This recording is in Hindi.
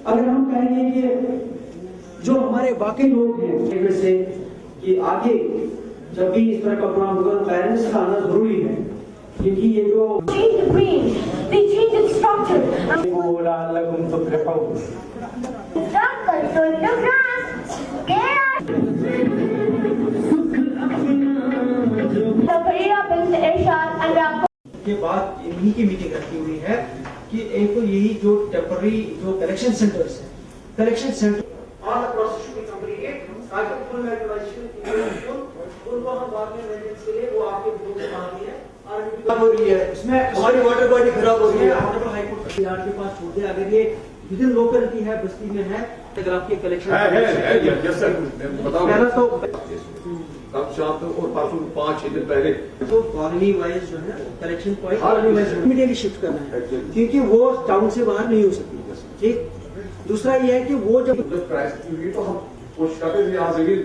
अगर हम कहेंगे कि जो हमारे बाकी लोग हैं से कि आगे जब भी इस तरह का प्रोग्राम होगा तो पेरेंट्स का आना जरूरी है, क्योंकि ये जो के बाद इन्हीं की मीटिंग रखी हुई है कि एक तो यही जो टेम्पररी जो कलेक्शन सेंटर्स है, collection centre all process should be completed ताकि फुल मेट्रोलाइजेशन उनको हम बाद में मेंटेनेंस के लिए वो आपके ग्रुप से मांग है और हो रही है। इसमें हमारी वाटर बॉडी खराब हो रही है। ऑनरेबल हाई कोर्ट यार्ड के पास छोड़ दे, अगर ये विद इन लोकलिटी है, बस्ती में है, अगर आपके कलेक्शन है यस सर बताओ। पहला तो कब शाम को और परसों 5-6 दिन पहले तो कॉलोनी वाइज जो है collection point colony wise immediately shift करना है, क्योंकि वो टाउन से बाहर नहीं हो सकती। ठीक, दूसरा ये है कि वो जब प्राइस तो हम कोशिश करते थे यहाँ से भी